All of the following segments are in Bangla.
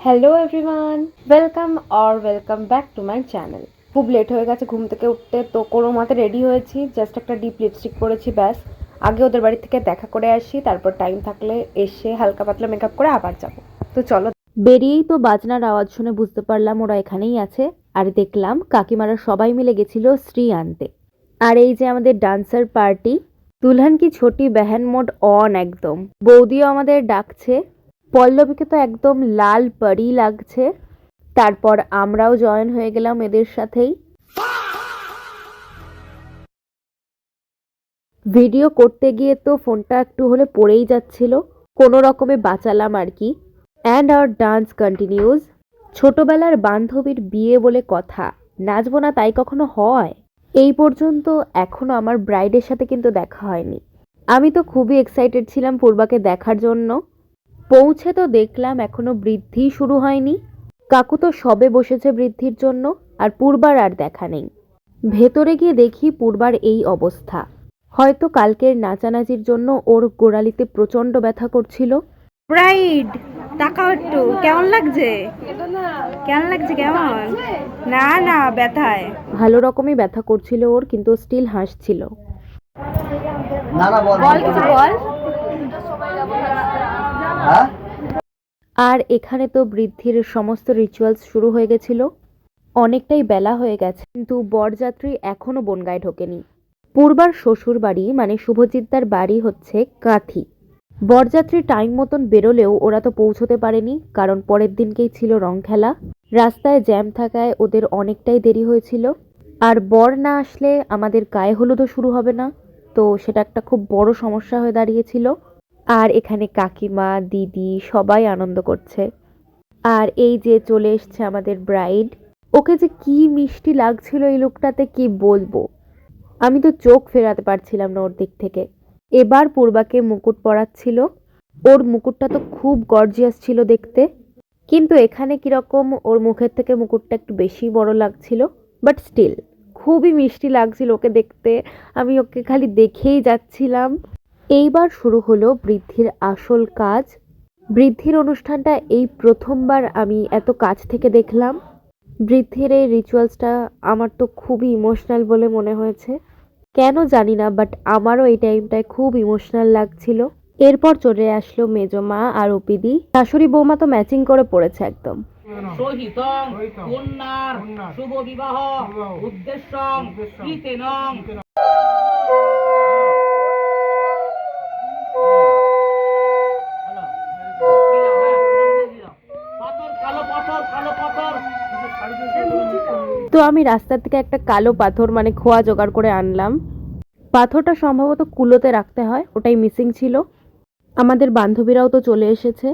Hello everyone, welcome back to my channel. খুব লেট হয়ে গেছে ঘুম থেকে উঠতে, তো কোনো মতে রেডি হয়েছি। জাস্ট একটা ডিপ লিপস্টিক পরেছি, ব্যাস। আগে ওদের বাড়ি থেকে দেখা করে আসি, তারপর টাইম থাকলে এসে হালকা পাতলা মেকআপ করে আবার যাব। তো চলো। বেরিয়েই তো বাজনার আওয়াজ শুনে বুঝতে পারলাম ওরা এখানেই আছে। আর দেখলাম কাকিমারা সবাই মিলে গেছিল শ্রী আনতে। আর এই যে আমাদের ডান্সার পার্টি, দুলহান কি ছোটি বেহেন মোড অন একদম। বৌদিও আমাদের ডাকছে। পল্লবীকে তো একদম লাল পরি লাগছে। তারপর আমরাও জয়েন হয়ে গেলাম এদের সাথেই। ভিডিও করতে গিয়ে তো ফোনটা একটু হলে পড়েই যাচ্ছিল, কোনো রকমে বাঁচালাম আর কি। And our dance continues. ছোটবেলার বান্ধবীর বিয়ে বলে কথা, নাচবো না তাই কখনো হয়? এই পর্যন্ত এখনো আমার ব্রাইডের সাথে কিন্তু দেখা হয়নি। আমি তো খুবই এক্সাইটেড ছিলাম পূর্বাকে দেখার জন্য। পৌঁছে তো দেখলাম এখনো বৃদ্ধি শুরু হয়নি। কাকু তো সবে বসেছে বৃদ্ধির জন্য, আর পূর্বার আর দেখা নেই। ভেতরে গিয়ে দেখি পূর্বার এই অবস্থা। হয়তো কালকের নাচানাচির জন্য ওর গোড়ালিতে প্রচন্ড ব্যথা করছিল। ব্রাইড, তাকাও একটু, কেমন লাগছে? কেমন লাগছে? কেমন? না না, ব্যথায় ভালো রকমই ব্যথা করছিল ওর, কিন্তু স্টিল হাসছিল। বল কিছু বল। আর এখানে তো বৃদ্ধির সমস্ত রিচুয়ালস শুরু হয়ে গেছিল। অনেকটাই বেলা হয়ে গেছে, কিন্তু বরযাত্রী এখনো বনগায় ঢোকেনি। পূর্বার শ্বশুর বাড়ি মানে শুভজিৎদার বাড়ি হচ্ছে কাঁথি। বরযাত্রী টাইম মতন বেরোলেও ওরা তো পৌঁছতে পারেনি, কারণ পরের দিনকেই ছিল রং খেলা। রাস্তায় জ্যাম থাকায় ওদের অনেকটাই দেরি হয়েছিল। আর বর না আসলে আমাদের গায়ে হলুদও শুরু হবে না, তো সেটা একটা খুব বড় সমস্যা হয়ে দাঁড়িয়েছিল। আর এখানে কাকিমা দিদি সবাই আনন্দ করছে। আর এই যে চলে এসছে আমাদের ব্রাইড। ওকে যে কি মিষ্টি লাগছিল এই লুকটাতে, কি বলবো। আমি তো চোখ ফেরাতে পারছিলাম না ওর দিক থেকে। এবার পূর্বাকে মুকুট পরাচ্ছিল। ওর মুকুটটা তো খুব গর্জিয়াস ছিল দেখতে, কিন্তু এখানে কিরকম ওর মুখের থেকে মুকুটটা একটু বেশি বড় লাগছিল। বাট স্টিল খুবই মিষ্টি লাগছিল ওকে দেখতে। আমি ওকে খালি দেখেই যাচ্ছিলাম। এইবার শুরু হলো বৃদ্ধির আসল কাজ। বৃদ্ধির অনুষ্ঠানটা এই প্রথমবার আমি এত কাছ থেকে দেখলাম। বৃদ্ধির এই রিচুয়ালসটা আমার তো খুবই ইমোশনাল বলে মনে হয়েছে। কেন জানি না, বাট আমারও এই টাইমটায় খুব ইমোশনাল লাগছিল। এরপর চলে আসলো মেজমা আর ওপিদি। শাশুড়ি বৌমা তো ম্যাচিং করে পড়েছে একদম। সহিতং কন্যার শুভ বিবাহ উদ্দেশ্যং প্রীতেনং। তো আমি রাস্তা থেকে একটা কালো পাথর মানে খোয়া জোগাড় করে আনলাম। পাথরটা সম্ভবত কুলোতে রাখতে হয়, ওটাই মিসিং ছিল। আমাদের বান্ধবীরাও তো চলে এসেছে।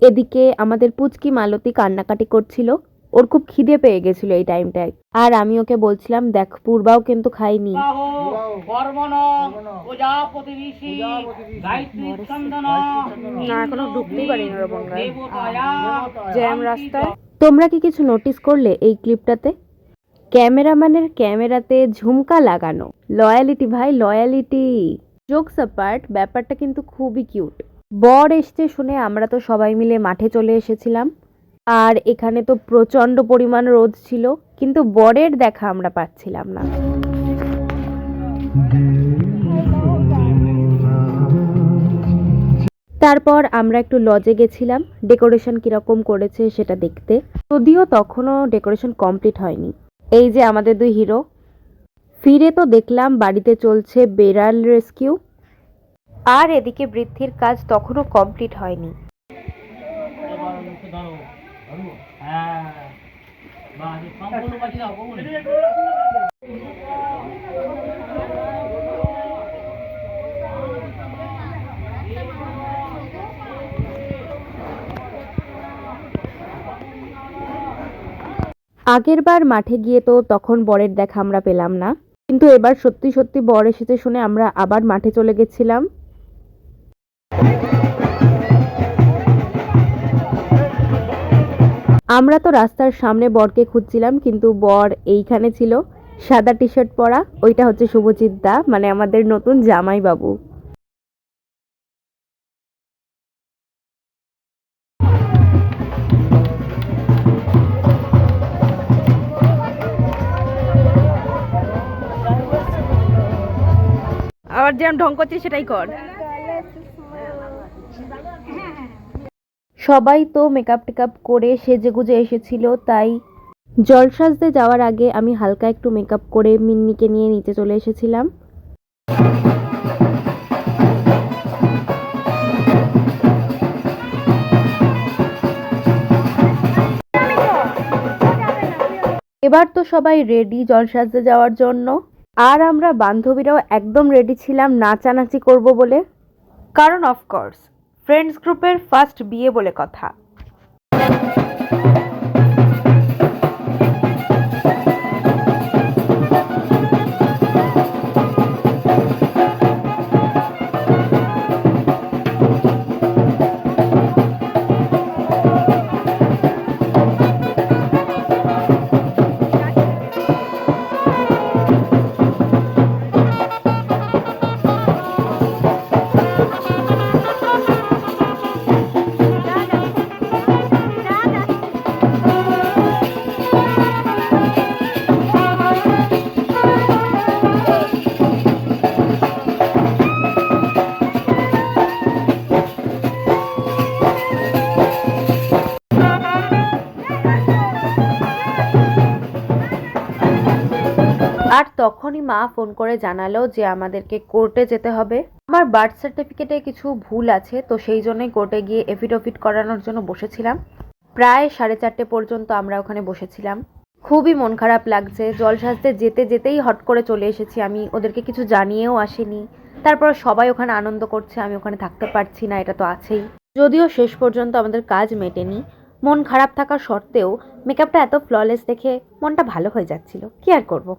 এদিকে আমাদের পুচকি মালতী কান্নাকাটি করছিল। ওর খুব খিদে পেয়ে গেছিল এই টাইমটায়। আর আমি ওকে বলছিলাম দেখ, পূর্বাও কিন্তু খাইনি। এখনো ঢুকতেই পারিনি জ্যাম রাস্তায়। তোমরা কি কিছু নোটিস করলে এই ক্লিপটাতে? ক্যামেরাম্যানের ক্যামেরাতে ঝুমকা লাগানো। লয়ালিটি ভাই, লয়ালিটি। জোকস অ্যাপার্ট, ব্যাপারটা কিন্তু খুবই কিউট। বর এসছে শুনে আমরা তো সবাই মিলে মাঠে চলে এসেছিলাম। আর এখানে তো প্রচন্ড পরিমাণ রোদ ছিল, কিন্তু বরের দেখা আমরা পাচ্ছিলাম না। তারপর আমরা একটু লজে গেছিলাম ডেকোরেশন কিরকম করেছে সেটা দেখতে। যদিও তখনও ডেকোরেশন কমপ্লিট হয়নি। এই যে আমাদের দুই হিরো। ফিরে তো দেখলাম বাড়িতে চলছে বেড়াল রেস্কিউ। আর এদিকে বৃদ্ধির কাজ তখনও কমপ্লিট হয়নি। আগের বার মাঠে গিয়ে তো তখন বরের দেখা আমরা পেলাম না, কিন্তু এবার সত্যি সত্যি বর এসেছে শুনে আমরা আবার মাঠে চলে গেছিলাম। আমরা তো রাস্তার সামনে বরকে খুঁজছিলাম, কিন্তু বর এইখানে ছিল। সাদা টি শার্ট পরা, ওইটা হচ্ছে শুভজিৎ দা, মানে আমাদের নতুন জামাই বাবু। যাওয়ার যেরকম ঢং করছিস সেটাই কর। সবাই তো মেকআপ টেকআপ করে সেজেগুজে এসেছিল, তাই জল সাজতে যাওয়ার আগে আমি হালকা একটু মেকআপ করে মিন্নিকে নিয়ে নিচে চলে এসেছিলাম। এবার তো সবাই রেডি জল সাজতে যাওয়ার জন্য, আর আমরা বান্ধবীরাও একদম রেডি ছিলাম নাচানাচি করব বলে, কারণ অফকোর্স ফ্রেন্ডস গ্রুপের ফার্স্ট বিয়ে বলে কথা। আর তখনই মা ফোন করে জানালো যে আমাদেরকে কোর্টে যেতে হবে। আমার বার্থ সার্টিফিকেটে কিছু ভুল আছে, তো সেই জন্যই কোর্টে গিয়ে এফিডেভিট করানোর জন্য বসেছিলাম। প্রায় 4:30 পর্যন্ত আমরা ওখানে বসেছিলাম। খুবই মন খারাপ লাগছে, জল সাজতে যেতে যেতেই হট করে চলে এসেছি, আমি ওদেরকে কিছু জানিয়েও আসিনি। তারপর সবাই ওখানে আনন্দ করছে, আমি ওখানে থাকতে পারছি না, এটা তো আছেই। যদিও শেষ পর্যন্ত আমাদের কাজ মেটেনি, মন খারাপ থাকা সত্ত্বেও মেকআপটা এত ফ্ললেস দেখে মনটা ভালো হয়ে যাচ্ছিল, কি আর করব।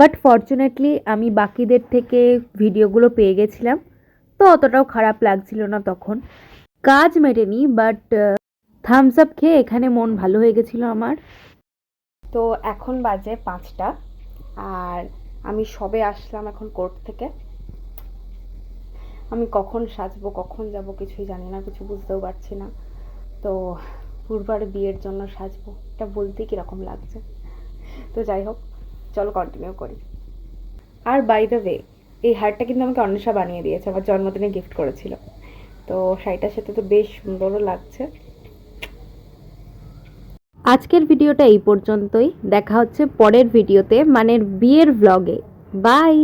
বাট ফরচুনেটলি আমি বাকিদের থেকে ভিডিওগুলো পেয়ে গেছিলাম, তো অতটাও খারাপ লাগছিল না তখন। কাজ মেটেনি, বাট থামস আপ খেয়ে এখানে মন ভালো হয়ে গেছিলো আমার। তো এখন বাজে 5টা, আর আমি সবে আসলাম এখন কোর্ট থেকে। আমি কখন সাজবো কখন যাব কিছুই জানি না, কিছু বুঝতেও পারছি না। তো পূর্বার বিয়ের জন্য সাজবো, এটা বলতেই কীরকম লাগছে। তো যাই হোক, চলো কন্টিনিউ করি। আর বাই দ্য ওয়ে, এই হারটা কিন্তু আমাকে অন্বেষা বানিয়ে দিয়েছে, আমার জন্মদিনে গিফট করেছিল। তো শাড়িটার সাথে তো বেশ সুন্দরও লাগছে। আজকের ভিডিওটা এই পর্যন্তই, দেখা হচ্ছে পরের ভিডিওতে, মানে বিয়ের ব্লগে। বাই।